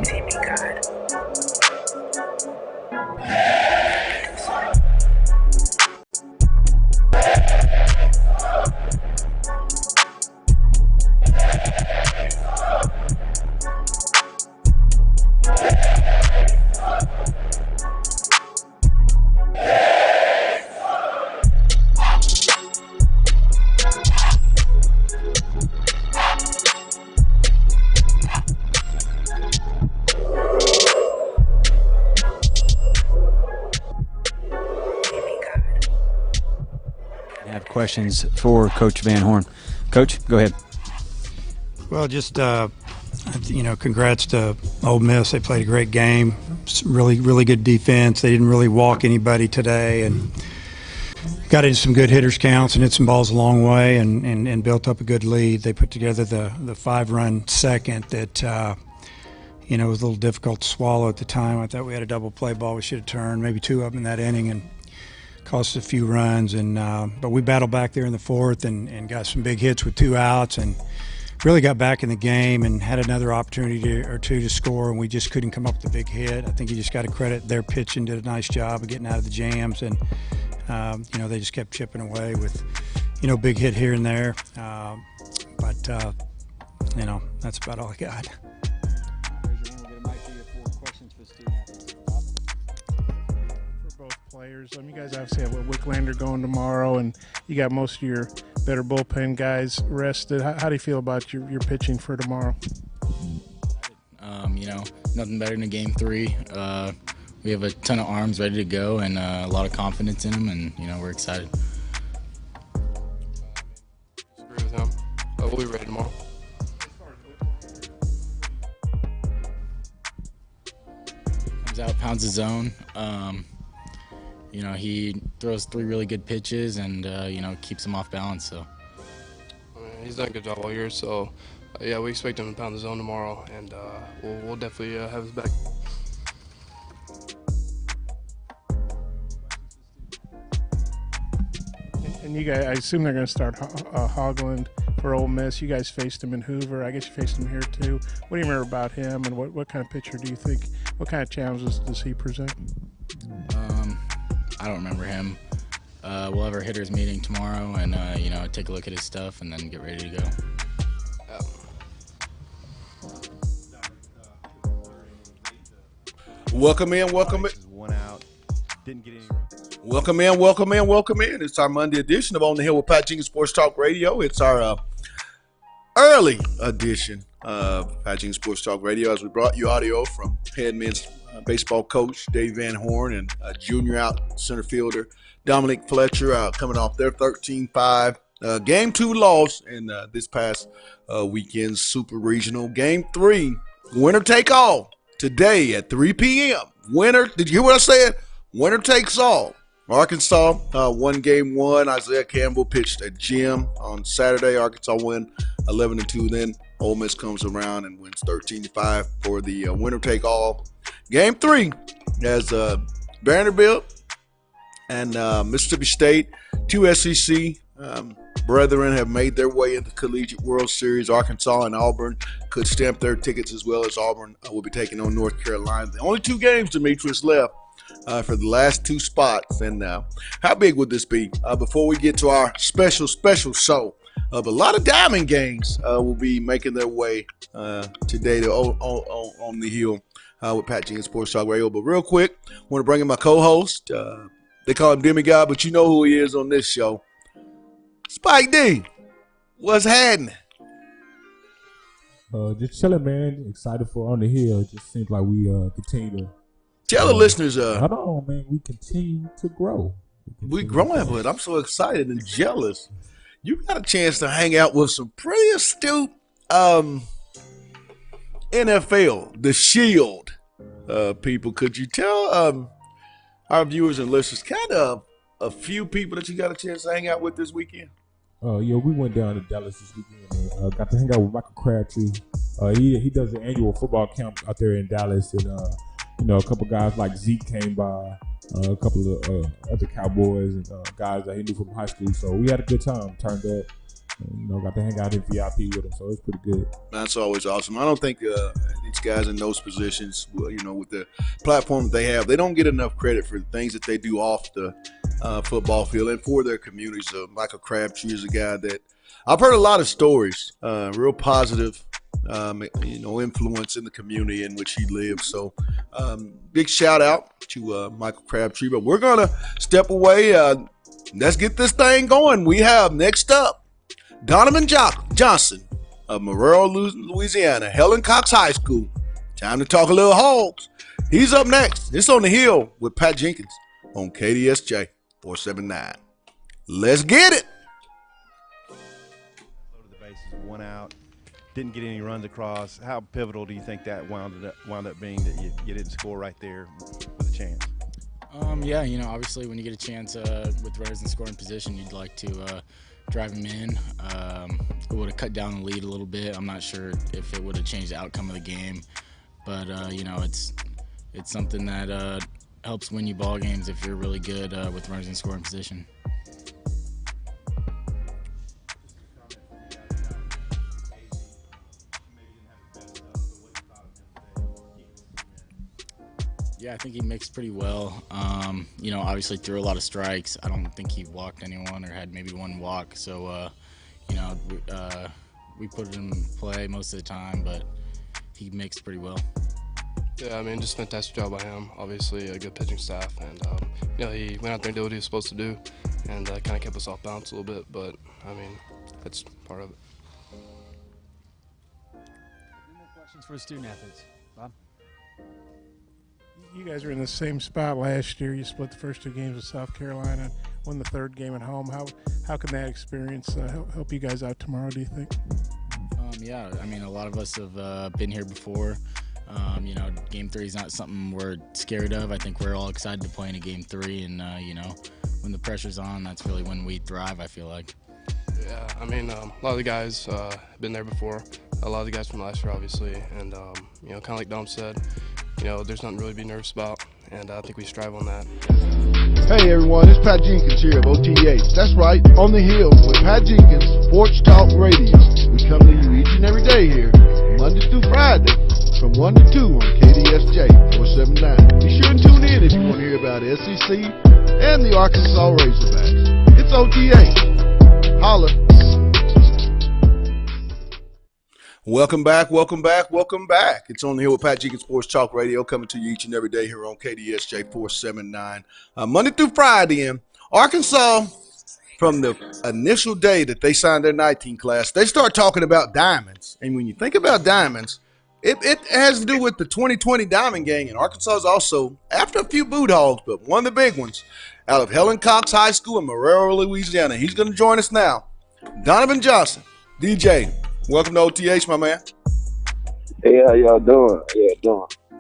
Team God. Questions for Coach Van Horn. Coach, go ahead. Well, just congrats to Ole Miss. They played a great game. Really good defense. They didn't really walk anybody today, and got into some good hitters counts and hit some balls a long way, and built up a good lead. They put together the 5-run second that was a little difficult to swallow at the time. I thought we had a double play ball we should have turned, maybe 2 of them in that inning, and cost us a few runs, but we battled back there in the 4th and got some big hits with 2 outs and really got back in the game and had another opportunity or two to score, and we just couldn't come up with a big hit. I think you just got to credit their pitching, did a nice job of getting out of the jams, and they just kept chipping away with big hit here and there, but that's about all I got. Players. You guys obviously have Wicklander going tomorrow, and you got most of your better bullpen guys rested. How do you feel about your pitching for tomorrow? Nothing better than Game 3. We have a ton of arms ready to go and a lot of confidence in them, and we're excited. Agree with him. We'll be ready tomorrow. Comes out, pounds the zone. He throws 3 really good pitches and, keeps them off balance. So he's done a good job all year. So, we expect him to pound the zone tomorrow, and we'll definitely have his back. And you guys, I assume they're going to start Hogland for Ole Miss. You guys faced him in Hoover. I guess you faced him here too. What do you remember about him, and what kind of pitcher do you think? What kind of challenges does he present? I don't remember him. We'll have our hitters meeting tomorrow and, take a look at his stuff and then get ready to go. Welcome in. One out. Didn't get any runs. Welcome in. It's our Monday edition of On the Hill with Pat Jenkins Sports Talk Radio. It's our early edition of Pat Jenkins Sports Talk Radio, as we brought you audio from head men's baseball coach Dave Van Horn and junior out center fielder Dominic Fletcher coming off their 13-5 Game 2 loss in this past weekend's Super Regional. Game 3, winner take all today at 3 p.m. Winner, did you hear what I said? Winner takes all. Arkansas won Game 1. Isaiah Campbell pitched a gem on Saturday. Arkansas won 11-2. Then Ole Miss comes around and wins 13-5 for the winner take all. Game 3 as Vanderbilt and Mississippi State, 2 SEC brethren, have made their way into the Collegiate World Series. Arkansas and Auburn could stamp their tickets, as well as Auburn will be taking on North Carolina. The only 2 games, Demetrius, left for the last 2 spots. And how big would this be? Before we get to our special show, a lot of diamond games will be making their way today to on the Hill with Pat Jenkins Sports Talk Radio. But real quick, I want to bring in my co-host. They call him Demigod, but you know who he is on this show. Spike D, what's happening? Just chilling, man. Excited for On the Hill. It just seems like we continue to tell the listeners. Hold on, man. We continue to grow. We're growing, but I'm so excited and jealous. You got a chance to hang out with some pretty astute NFL, the Shield people. Could you tell our viewers and listeners kind of a few people that you got a chance to hang out with this weekend? We went down to Dallas this weekend and got to hang out with Michael Crabtree. He does an annual football camp out there in Dallas, and a couple guys like Zeke came by, a couple of other Cowboys and guys that he knew from high school. So we had a good time. Turned up, And, got to hang out in VIP with him, so it's pretty good. That's always awesome. I don't think these guys in those positions, with the platform that they have, they don't get enough credit for the things that they do off the football field and for their communities. Michael Crabtree is a guy that I've heard a lot of stories, real positive, influence in the community in which he lives. So big shout out to Michael Crabtree. But we're going to step away. Let's get this thing going. We have next up Donovan Johnson of Marrero, Louisiana, Helen Cox High School. Time to talk a little Hogs. He's up next. It's On the Hill with Pat Jenkins on KDSJ 479. Let's get it. Loaded the bases, one out, didn't get any runs across. How pivotal do you think that wound up being that you didn't score right there with a chance? Obviously when you get a chance with runners in scoring position, you'd like to drive them in. It would have cut down the lead a little bit. I'm not sure if it would have changed the outcome of the game, but it's something that helps win you ball games if you're really good with runners in scoring position. Yeah, I think he mixed pretty well. Obviously threw a lot of strikes. I don't think he walked anyone or had maybe one walk. So, we put him in play most of the time, but he mixed pretty well. Yeah, just fantastic job by him. Obviously, a good pitching staff, and he went out there and did what he was supposed to do, and kind of kept us off balance a little bit. But that's part of it. Any more questions for student athletes, Bob? You guys are in the same spot last year. You split the first 2 games with South Carolina, won the 3rd game at home. How can that experience help you guys out tomorrow, do you think? A lot of us have been here before. Game 3 is not something we're scared of. I think we're all excited to play in a Game 3, and when the pressure's on, that's really when we thrive, I feel like. Yeah, a lot of the guys have been there before. A lot of the guys from last year, obviously, and kind of like Dom said, there's nothing really to be nervous about, and I think we strive on that. Hey everyone, it's Pat Jenkins here of OTH. That's right, On the Hill with Pat Jenkins, Sports Talk Radio. We come to you each and every day here, Monday through Friday, from 1 to 2 on KDSJ 479. Be sure and tune in if you want to hear about SEC and the Arkansas Razorbacks. It's OTH. Holla. Welcome back. It's On the Hill with Pat Jenkins Sports Talk Radio, coming to you each and every day here on KDSJ 479. Monday through Friday. In Arkansas, from the initial day that they signed their 19 class, they start talking about diamonds. And when you think about diamonds, it has to do with the 2020 Diamond Gang. And Arkansas is also, after a few boot hogs, but one of the big ones, out of Helen Cox High School in Marrero, Louisiana. He's going to join us now. Donovan Johnson, DJ. Welcome to OTH, my man. Hey, how y'all doing?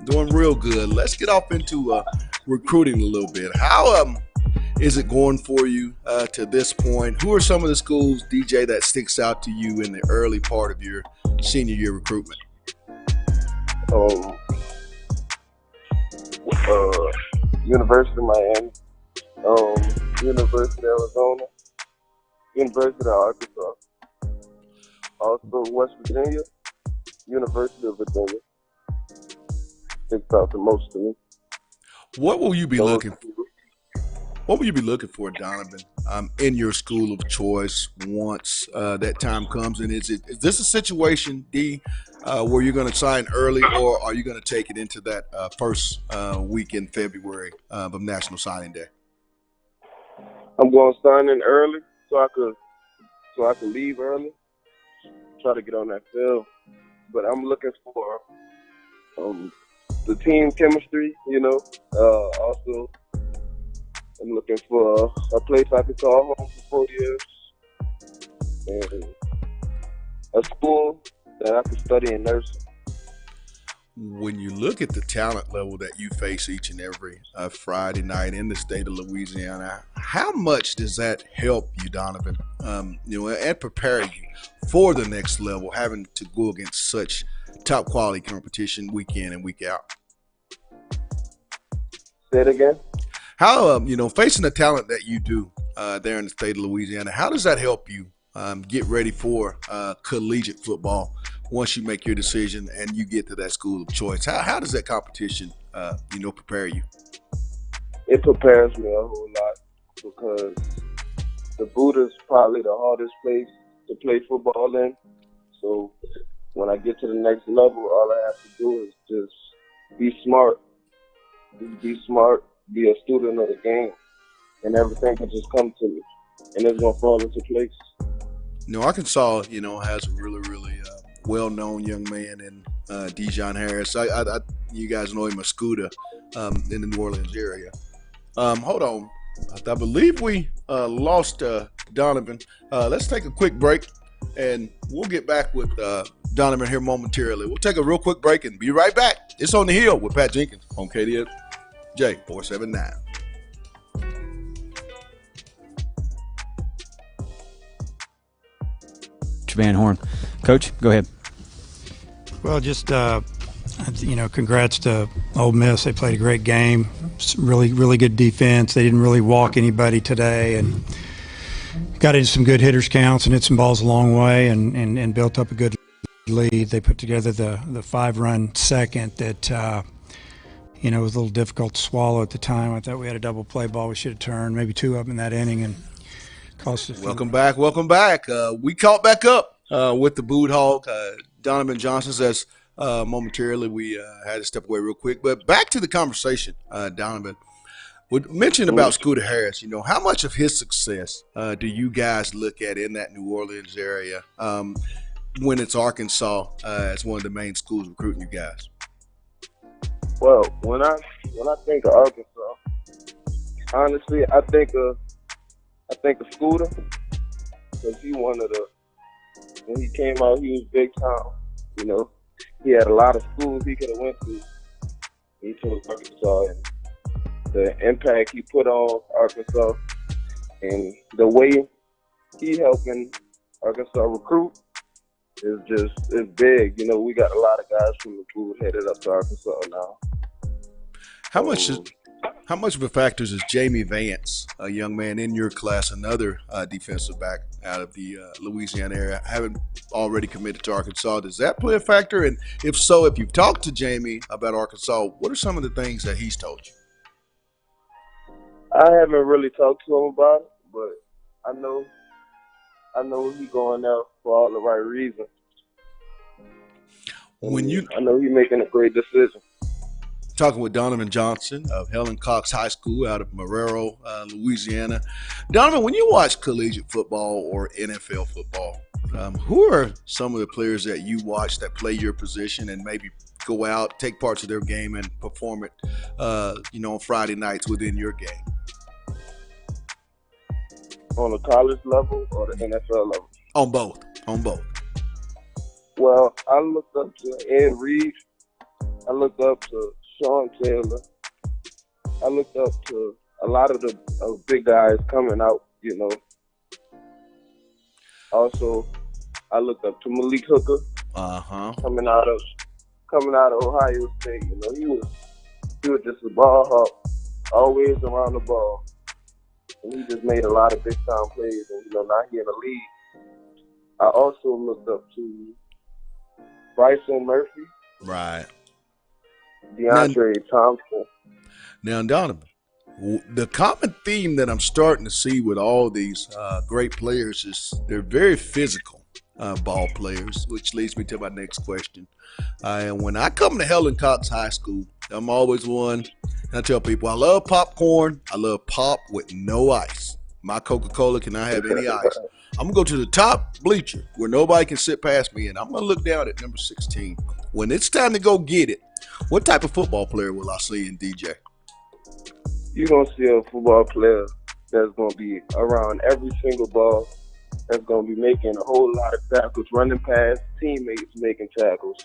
Doing real good. Let's get off into recruiting a little bit. How is it going for you to this point? Who are some of the schools, DJ, that sticks out to you in the early part of your senior year recruitment? University of Miami, University of Arizona, University of Arkansas. Also, West Virginia, University of Virginia. Sticks out the most to me. What will you be looking for? What will you be looking for, Donovan, in your school of choice once that time comes? And is this a situation, D, where you're going to sign early, or are you going to take it into that first week in February of National Signing Day? I'm going to sign in early so I could leave early. Try to get on that field, but I'm looking for the team chemistry, also I'm looking for a place I can call home for 4 years and a school that I can study in nursing. When you look at the talent level that you face each and every Friday night in the state of Louisiana, how much does that help you, Donovan, and prepare you for the next level, having to go against such top quality competition week in and week out? Say it again. How, facing the talent that you do there in the state of Louisiana, how does that help you get ready for collegiate football once you make your decision and you get to that school of choice? How does that competition, prepare you? It prepares me a whole lot because the boot is probably the hardest place to play football in. So when I get to the next level, all I have to do is just be smart. Just be smart, be a student of the game, and everything can just come to me, and it's going to fall into place. Arkansas, has a really, really well-known young man in Dijon Harris. You guys know him as Scooter in the New Orleans area. Hold on. I believe we lost Donovan. Let's take a quick break, and we'll get back with Donovan here momentarily. We'll take a real quick break and be right back. It's On the Hill with Pat Jenkins on KDJ 479. Van Horn. Coach, go ahead. Well, just congrats to Ole Miss. They played a great game. Really, really good defense. They didn't really walk anybody today, and got into some good hitters counts and hit some balls a long way, and built up a good lead. They put together the 5-run second that was a little difficult to swallow at the time. I thought we had a double play ball we should have turned, maybe 2 of them in that inning, and cost us. Welcome back. We caught back up with the Boot Hog. Donovan Johnson says momentarily we had to step away real quick. But back to the conversation, Donovan. We mentioned about Scooter Harris. How much of his success do you guys look at in that New Orleans area when it's Arkansas as one of the main schools recruiting you guys? Well, when I think of Arkansas, honestly, I think of Scooter, because when he came out, he was big time. He had a lot of schools he could have went to. He chose Arkansas, and the impact he put on Arkansas and the way he helping Arkansas recruit is big. We got a lot of guys from the pool headed up to Arkansas now. How much of a factor is Jamie Vance, a young man in your class, another defensive back out of the Louisiana area, haven't already committed to Arkansas? Does that play a factor? And if so, if you've talked to Jamie about Arkansas, what are some of the things that he's told you? I haven't really talked to him about it, but I know he's going there for all the right reasons. I know he's making a great decision. Talking with Donovan Johnson of Helen Cox High School out of Marrero, Louisiana. Donovan, when you watch collegiate football or NFL football, who are some of the players that you watch that play your position and maybe go out, take parts of their game and perform it, on Friday nights within your game? On the college level or the NFL level? On both. Well, I looked up to Ed Reed. I looked up to Sean Taylor. I looked up to a lot of the big guys coming out, Also, I looked up to Malik Hooker. Coming out of Ohio State. He was just a ball hawk, always around the ball. And he just made a lot of big time plays, and now he in the league. I also looked up to Bryson Murphy. Right. DeAndre Thompson. Now, Donovan, the common theme that I'm starting to see with all these great players is they're very physical ball players, which leads me to my next question. And when I come to Helen Cox High School, I'm always one. And I tell people I love popcorn. I love pop with no ice. My Coca-Cola cannot have any ice. I'm going to go to the top bleacher where nobody can sit past me, and I'm going to look down at number 16. When it's time to go get it, what type of football player will I see in DJ? You're going to see a football player that's going to be around every single ball, that's going to be making a whole lot of tackles, running past teammates, making tackles.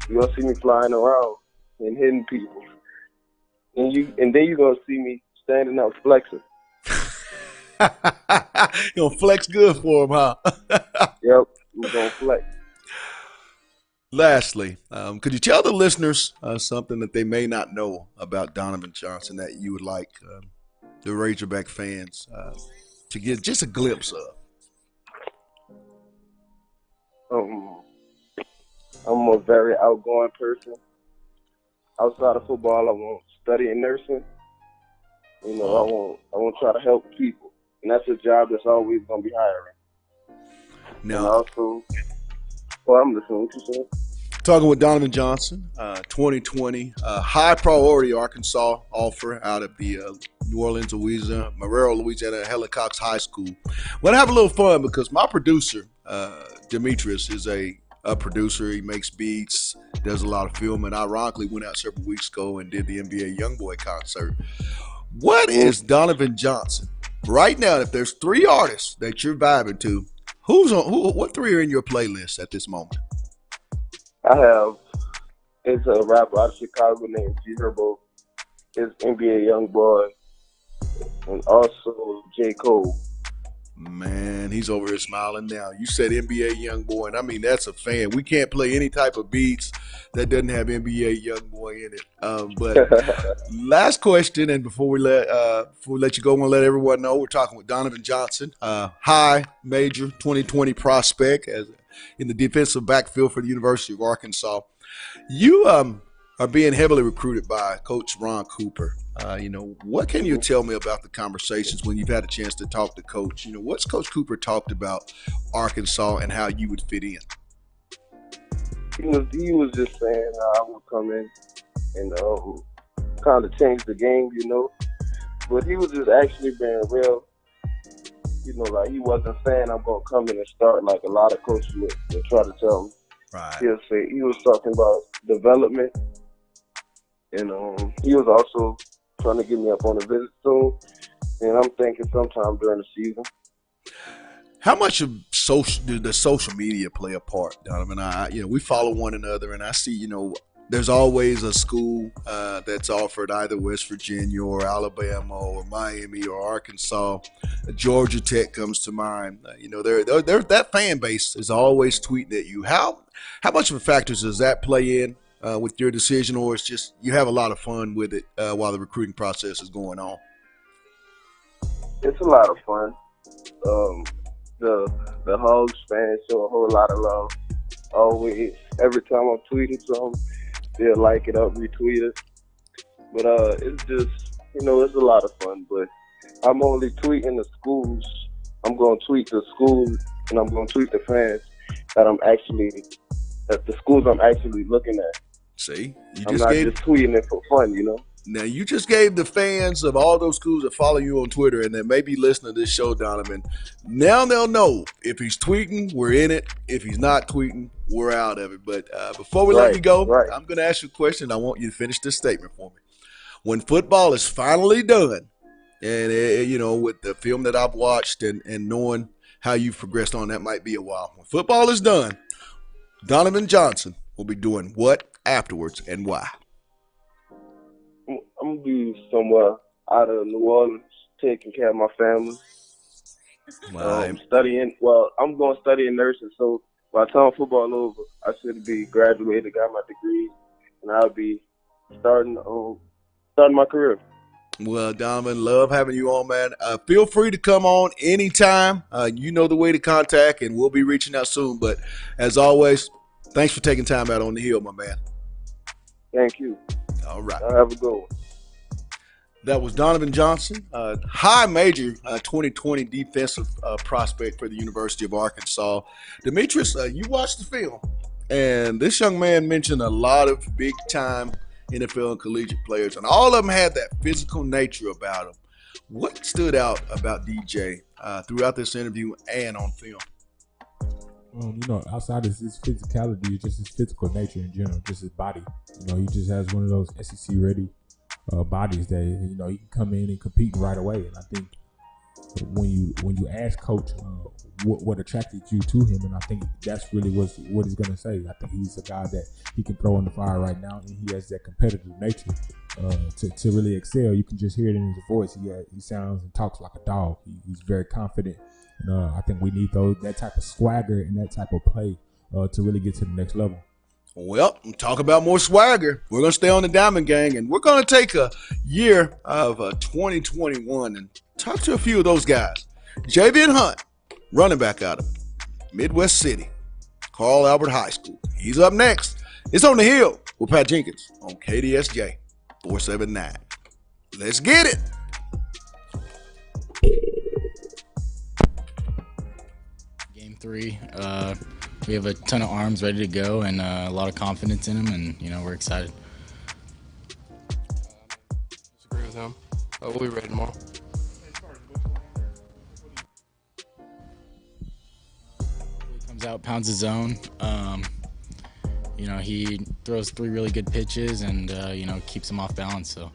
You're going to see me flying around and hitting people. And then you're going to see me standing up flexing. You're going to flex good for him, huh? Yep, we're going to flex. Lastly, could you tell the listeners something that they may not know about Donovan Johnson that you would like the Razorback fans to get just a glimpse of? Um, I'm a very outgoing person. Outside of football, I want to study in nursing. You know, I want to try to help people, and that's a job that's always going to be hiring. Now, and also, well, I'm listening. What you saying? talking with Donovan Johnson, 2020, high priority Arkansas offer out of the New Orleans, Louisiana, Marrero, Louisiana, Helicox High School. We're going to have a little fun because my producer, Demetrius, is a producer. He makes beats, does a lot of filming. Ironically, went out several weeks ago and did the NBA Youngboy concert. What is Donovan Johnson right now? If there's three artists that you're vibing to, what three are in your playlist at this moment? It's a rapper out of Chicago named G Herbo. It's NBA Youngboy, and also J. Cole. Man, he's over here smiling now. You said NBA Youngboy, and I mean, that's a fan. We can't play any type of beats that doesn't have NBA Youngboy in it. But last question, and before we let you go, I want to let everyone know we're talking with Donovan Johnson, high major 2020 prospect in the defensive backfield for the University of Arkansas. You are being heavily recruited by Coach Ron Cooper. What can you tell me about the conversations when you've had a chance to talk to Coach? What's Coach Cooper talked about Arkansas and how you would fit in? He was just saying I would come in and kind of change the game, But he was just actually being real. Like he wasn't saying I'm gonna come in and start like a lot of coaches would try to tell him. Right. He'll say he was talking about development, and he was also trying to get me up on a visit soon. And I'm thinking sometime during the season. How much of does social media play a part, Donovan? We follow one another, and I see, there's always a school that's offered either West Virginia or Alabama or Miami or Arkansas. Georgia Tech comes to mind. That fan base is always tweeting at you. How much of a factor does that play in with your decision, or it's just you have a lot of fun with it while the recruiting process is going on? It's a lot of fun. The Hogs fans show a whole lot of love. Always, every time I'm tweeting something, they'll like it up, retweet it. But it's just, it's a lot of fun. But I'm only tweeting the schools. I'm going to tweet the schools, and I'm going to tweet the fans that the schools I'm actually looking at. See, I'm not just tweeting it for fun, Now, you just gave the fans of all those schools that follow you on Twitter and that may be listening to this show, Donovan, now they'll know if he's tweeting, we're in it. If he's not tweeting, we're out of it. But before we let you go, I'm going to ask you a question. I want you to finish this statement for me. When football is finally done, and, with the film that I've watched and knowing how you've progressed on, that might be a while. When football is done, Donovan Johnson will be doing what afterwards and why? I'm going to be somewhere out of New Orleans, taking care of my family. Studying. Well, I'm going to study in nursing, so by the time football over, I should be graduated, got my degree, and I'll be starting my career. Well, Donovan, love having you on, man. Feel free to come on anytime. You know the way to contact, and we'll be reaching out soon. But as always, thanks for taking time out on the hill, my man. Thank you. All right. Have a good one. That was Donovan Johnson, high major 2020 defensive prospect for the University of Arkansas. Demetrius, you watched the film, and this young man mentioned a lot of big-time NFL and collegiate players, and all of them had that physical nature about them. What stood out about DJ throughout this interview and on film? Outside of his physicality, it's just his physical nature in general, just his body. He just has one of those SEC ready bodies that he can come in and compete right away. And I think when you ask Coach what attracted you to him, and I think that's really what he's gonna say. I think he's a guy that he can throw in the fire right now, and he has that competitive nature to really excel. You can just hear it in his voice. He sounds and talks like a dog. He's very confident. And I think we need that type of swagger and that type of play to really get to the next level. Well, talk about more swagger. We're going to stay on the Diamond Gang, and we're going to take a year of 2021 and talk to a few of those guys. Javian Hunt, running back out of Midwest City, Carl Albert High School. He's up next. It's On the Hill with Pat Jenkins on KDSJ 479. Let's get it. Game 3, we have a ton of arms ready to go and a lot of confidence in them, and we're excited. Disagree with him. We'll be ready tomorrow. He comes out, pounds the zone. He throws 3 really good pitches and keeps them off balance. So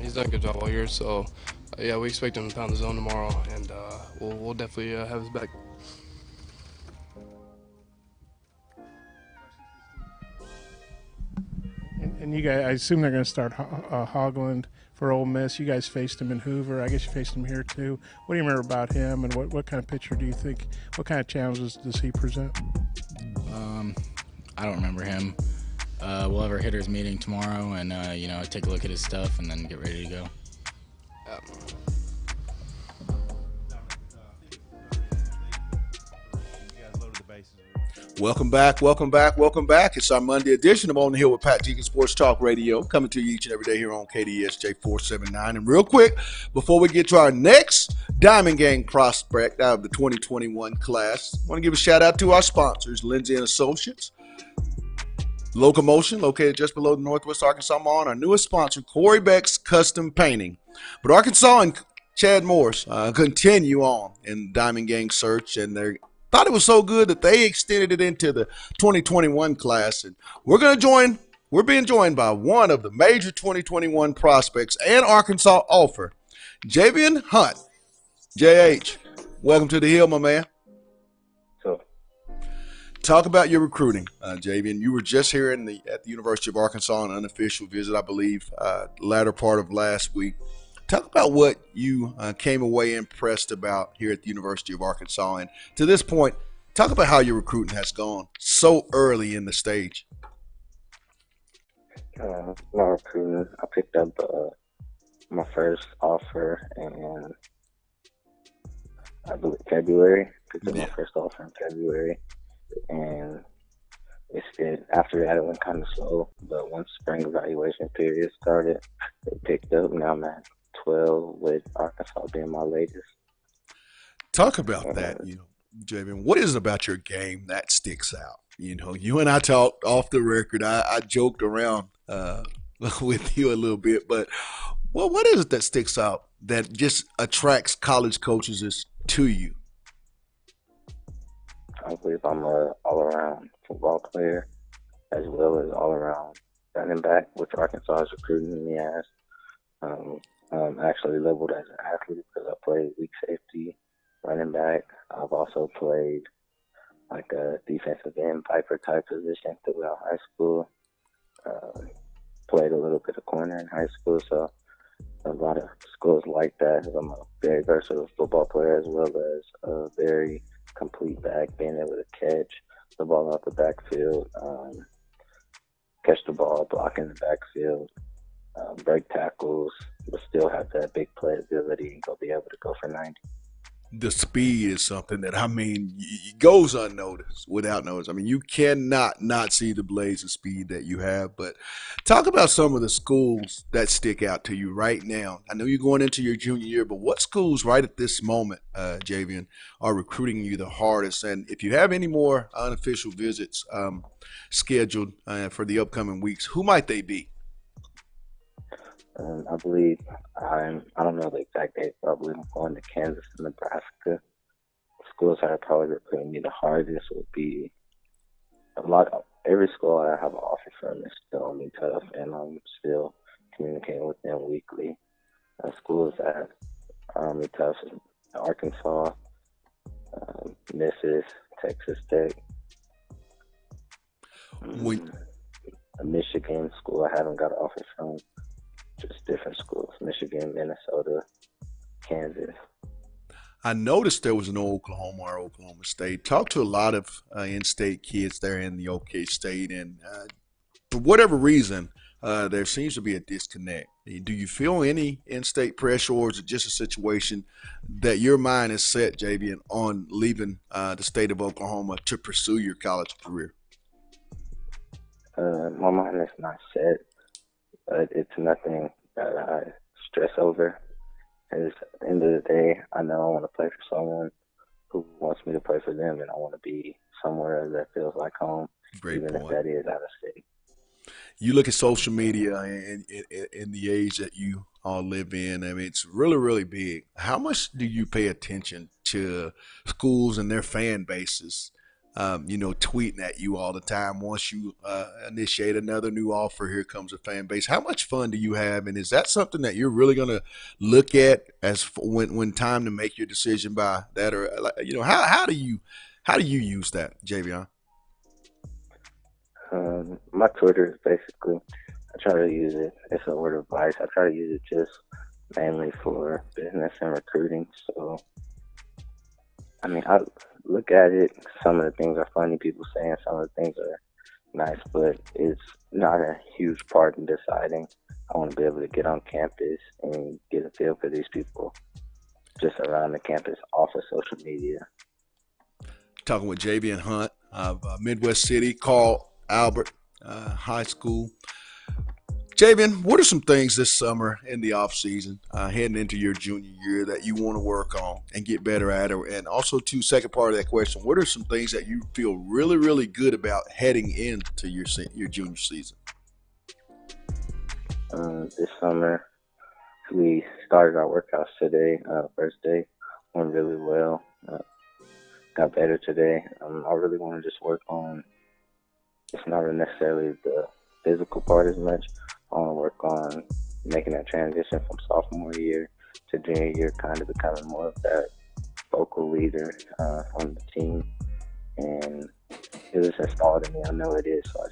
He's done a good job all year. So yeah, we expect him to pound the zone tomorrow, and we'll definitely have his back. And you guys, I assume they're going to start Hogland for Ole Miss. You guys faced him in Hoover. I guess you faced him here too. What do you remember about him, and what kind of pitcher do you think? What kind of challenges does he present? I don't remember him. We'll have our hitters meeting tomorrow, and take a look at his stuff, and then get ready to go. Welcome back. It's our Monday edition of On the Hill with Pat Jenkins Sports Talk Radio, coming to you each and every day here on KDSJ 479. And real quick, before we get to our next Diamond Gang prospect out of the 2021 class, I want to give a shout out to our sponsors, Lindsay and Associates, Locomotion, located just below the Northwest Arkansas Mall, and our newest sponsor, Corey Beck's Custom Painting. But Arkansas and Chad Morris continue on in Diamond Gang search, and they thought it was so good that they extended it into the 2021 class. And we're being joined by one of the major 2021 prospects and Arkansas offer, Javian Hunt. JH, welcome to the Hill, my man. Talk about your recruiting, Javian. You were just here at the University of Arkansas on an unofficial visit, I believe, latter part of last week. Talk about what you came away impressed about here at the University of Arkansas. And to this point, talk about how your recruiting has gone so early in the stage. My recruiting, I picked up my first offer in, I believe, February. Picked up my first offer in February. And after that, it went kind of slow. But once spring evaluation period started, it picked up. Now I'm at 12 with Arkansas being my latest. Talk about that, Javian. What is it about your game that sticks out? You and I talked off the record. I joked around with you a little bit, but what is it that sticks out that just attracts college coaches to you? I believe I'm an all-around football player as well as all-around running back, which Arkansas is recruiting me as. I'm actually labeled as an athlete because I played weak safety, running back. I've also played like a defensive end, Piper type position throughout high school. Played a little bit of corner in high school, so a lot of schools like that. I'm a very versatile football player as well as a very complete back, being able to catch the ball out the backfield, catch the ball, block in the backfield, break tackles, but still have that big play ability and be able to go for 90. The speed is something that, it goes unnoticed, without notice. You cannot not see the blaze of speed that you have. But talk about some of the schools that stick out to you right now. I know you're going into your junior year, but what schools right at this moment, Javian, are recruiting you the hardest? And if you have any more unofficial visits scheduled for the upcoming weeks, who might they be? I believe I don't know the exact date, but I believe I'm going to Kansas and Nebraska. Schools that are probably recruiting me the hardest would be every school I have an offer from is still on me tough, and I'm still communicating with them weekly. Schools that are on me tough is Arkansas, Memphis, Texas Tech, a Michigan school I haven't got an offer from. Just different schools, Michigan, Minnesota, Kansas. I noticed there was an Oklahoma or Oklahoma State. Talked to a lot of in-state kids there in the OK State, and for whatever reason, there seems to be a disconnect. Do you feel any in-state pressure, or is it just a situation that your mind is set, Javian, on leaving the state of Oklahoma to pursue your college career? My mind is not set, but it's nothing that I stress over. Because at the end of the day, I know I want to play for someone who wants me to play for them, and I want to be somewhere that feels like home, Great even point. if that is out of state. You look at social media in the age that you all live in. I mean, it's really, really big. How much do you pay attention to schools and their fan bases? Tweeting at you all the time. Once you initiate another new offer, here comes a fan base. How much fun do you have, and is that something that you're really going to look at when time to make your decision by that, or how do you use that, Javion? My Twitter is basically, I try to use it as a word of advice. I try to use it just mainly for business and recruiting. So, I mean, I look at it. Some of the things are funny, people saying some of the things are nice, but it's not a huge part in deciding. I want to be able to get on campus and get a feel for these people just around the campus off of social media. Talking with Javian Hunt of Midwest City, Carl Albert High School. Javian, what are some things this summer in the off season, heading into your junior year, that you want to work on and get better at? And also, second part of that question, what are some things that you feel really, really good about heading into your junior season? This summer, we started our workouts today. First day went really well. Got better today. I really want to just work on. It's not necessarily the physical part as much. I want to work on making that transition from sophomore year to junior year, kind of becoming more of that vocal leader on the team. And it was installed in me. I know it is, so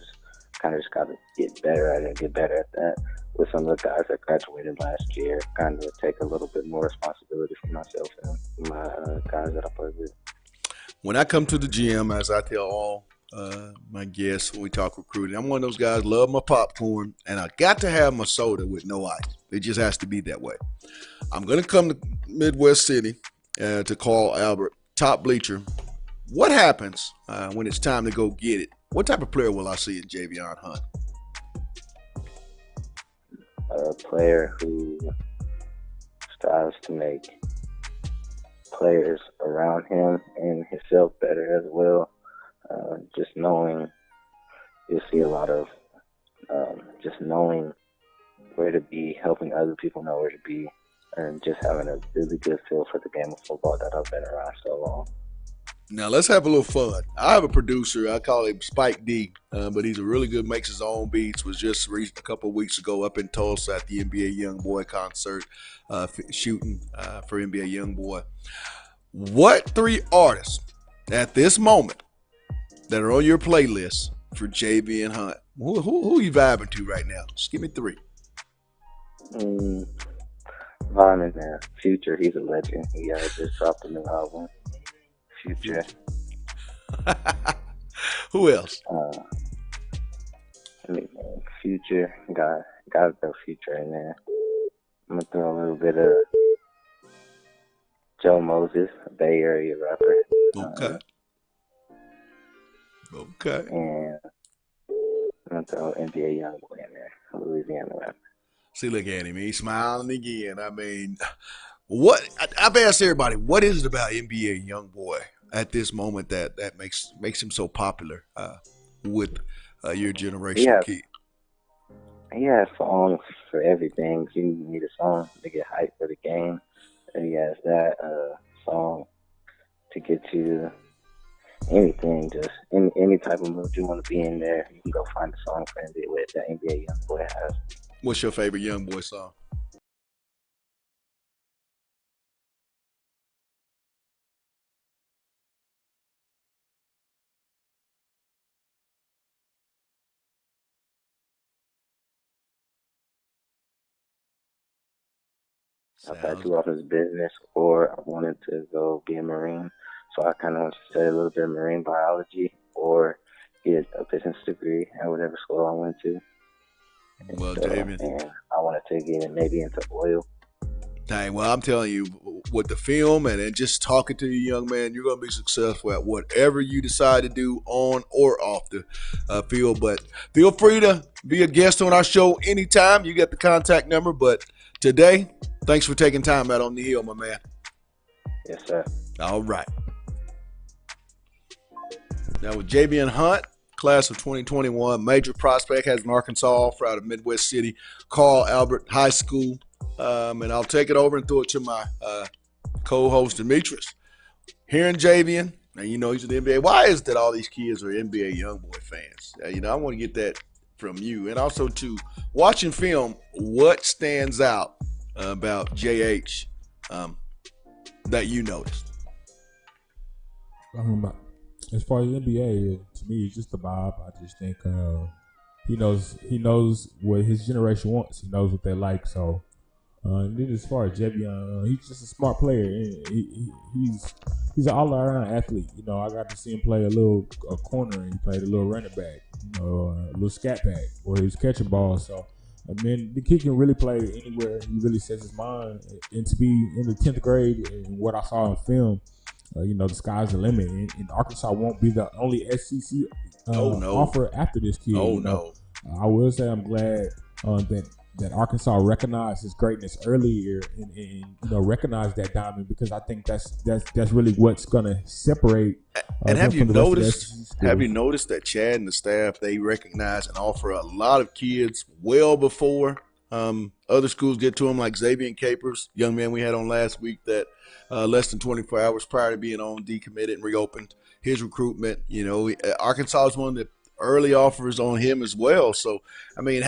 I just got to get better at it, get better at that. With some of the guys that graduated last year, kind of take a little bit more responsibility for myself and my guys that I play with. When I come to the gym, as I tell all my guests when we talk recruiting, I'm one of those guys, love my popcorn, and I got to have my soda with no ice. It just has to be that way. I'm going to come to Midwest City to Carl Albert, top bleacher. What happens when it's time to go get it? What type of player will I see in Javion Hunt? A player who strives to make players around him and himself better as well. Just knowing, you'll see a lot of just knowing where to be, helping other people know where to be, and just having a really good feel for the game of football that I've been around so long. Now, let's have a little fun. I have a producer. I call him Spike D, but he's a really good, makes his own beats. Was just a couple of weeks ago up in Tulsa at the NBA Youngboy concert, shooting for NBA Youngboy. What three artists at this moment that are on your playlist for Javian Hunt? Who are you vibing to right now? Just give me three. Vibing there. Future, he's a legend. He just dropped a new album. Future. Who else? Future. Gotta throw Future in there. I'm gonna throw a little bit of Joe Moses, a Bay Area rapper. Okay. Okay. And I'm gonna throw NBA Youngboy in there, a Louisiana rapper. See, look at him. He's smiling again. I mean, I've asked everybody, what is it about NBA Youngboy at this moment that makes him so popular with your generation kid? He has songs for everything. You need a song to get hyped for the game. And he has that song to get you anything, just any type of mood you want to be in there. You can go find a song for NBA that NBA Youngboy has. What's your favorite Youngboy song? I've had to off his business, or I wanted to go be a Marine. So I kind of wanted to study a little bit of marine biology or get a business degree at whatever school I went to. And Well, so, David. and I wanted to get it maybe into oil. Dang, well, I'm telling you, with the film and just talking to you, young man, you're going to be successful at whatever you decide to do on or off the field. But feel free to be a guest on our show anytime. You get the contact number. But today, thanks for taking time out on the hill, my man. Yes, sir. All right. Now with Javian Hunt, class of 2021, major prospect, has an Arkansas offer out of Midwest City, Carl Albert High School. And I'll take it over and throw it to my co-host, Demetrius. Hearing Javian, and you know he's an NBA. Why is it that all these kids are NBA YoungBoy fans? I want to get that from you. And also, too, watching film, what stands out about JH that you noticed? As far as NBA, to me, it's just the vibe. I just think he knows what his generation wants. He knows what they like. So, and then as far as Jevion, he's just a smart player. He's an all-around athlete. I got to see him play a corner, and he played a little running back, a little scat back, where he was catching balls. So, I mean, the kid can really play anywhere. He really sets his mind. And to be in the 10th grade, and what I saw in film, the sky's the limit. And Arkansas won't be the only SEC offer after this kid. I will say I'm glad that Arkansas recognized his greatness earlier and recognized that diamond, because I think that's really what's going to separate. And have you noticed that Chad and the staff, they recognize and offer a lot of kids well before other schools get to them, like Xavier Capers, young man we had on last week that less than 24 hours prior to being on decommitted and reopened his recruitment. Arkansas is one of the early offers on him as well. So, I mean,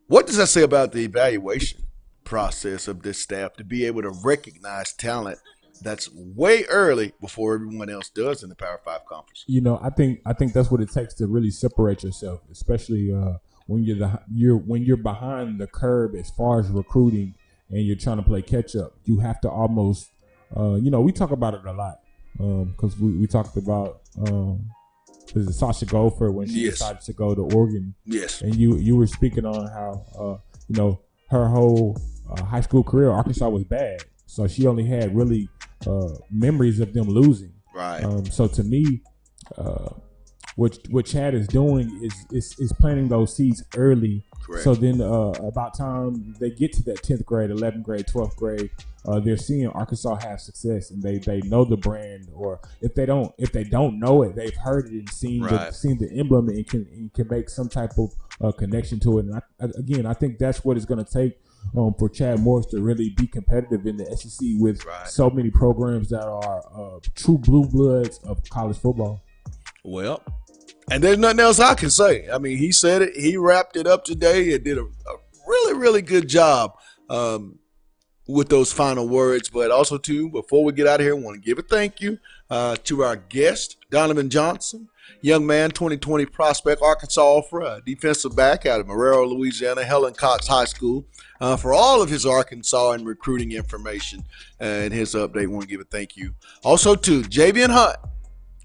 what does that say about the evaluation process of this staff to be able to recognize talent that's way early before everyone else does in the Power 5 conference? I think that's what it takes to really separate yourself, especially when you're behind the curve as far as recruiting and you're trying to play catch up. You have to almost, we talk about it a lot because we talked about is it Sasha Gopher when she decided to go to Oregon? Yes. And you were speaking on how her whole high school career, Arkansas was bad, so she only had really memories of them losing. Right. So to me, what Chad is doing is planting those seeds early. Correct. So then about time they get to that 10th grade, 11th grade, 12th grade, they're seeing Arkansas have success, and they know the brand, or if they don't know it, they've heard it and seen the emblem and can make some type of connection to it. And I think that's what it's going to take for Chad Morris to really be competitive in the SEC with so many programs that are true blue bloods of college football. Well, and there's nothing else I can say. I mean, he said it. He wrapped it up today and did a really, really good job with those final words. But also, too, before we get out of here, I want to give a thank you to our guest, Donovan Johnson, young man, 2020 prospect, Arkansas offer, a defensive back out of Marrero, Louisiana, Helen Cox High School, for all of his Arkansas and recruiting information and his update. I want to give a thank you. Also, to Javian Hunt,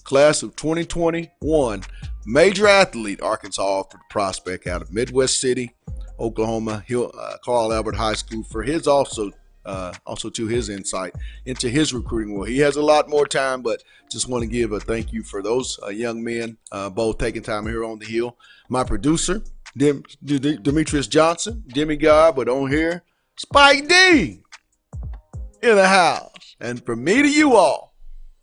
class of 2021, major athlete, Arkansas offered prospect out of Midwest City, Oklahoma, Carl Albert High School, for his also to his insight into his recruiting world. He has a lot more time, but just want to give a thank you for those young men, both taking time here on the hill. My producer, Demetrius Johnson, Demigod, but on here, Spike D in the house. And from me to you all,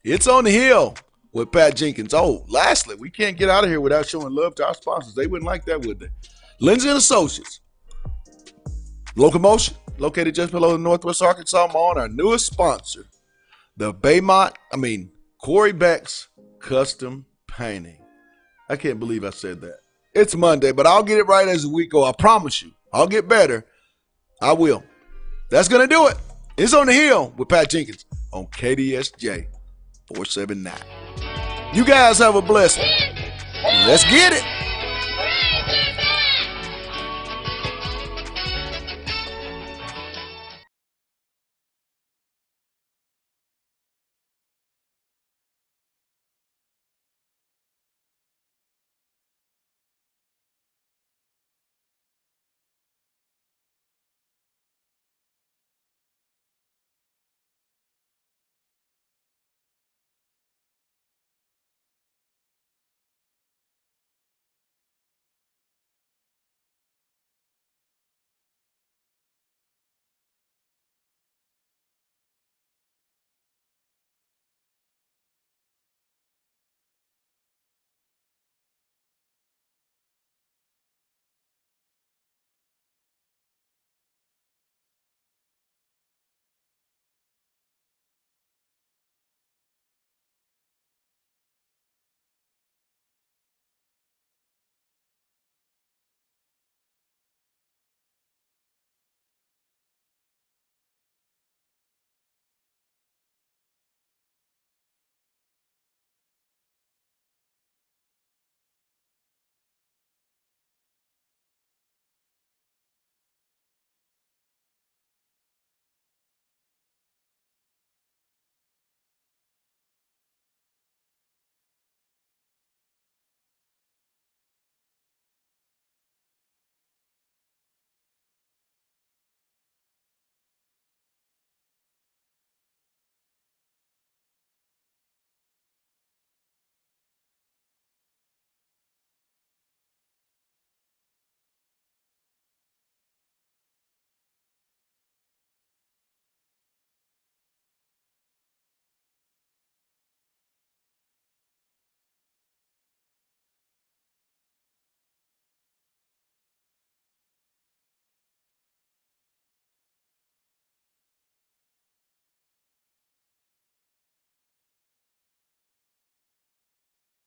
it's on the hill with Pat Jenkins. Oh, lastly, we can't get out of here without showing love to our sponsors. They wouldn't like that, would they? Lindsay & Associates, Locomotion, located just below the Northwest Arkansas Mall, and our newest sponsor, the Corey Beck's Custom Painting. I can't believe I said that. It's Monday, but I'll get it right as the week goes. I promise you. I'll get better. I will. That's going to do it. It's on the hill with Pat Jenkins on KDSJ 479. You guys have a blessing. Let's get it.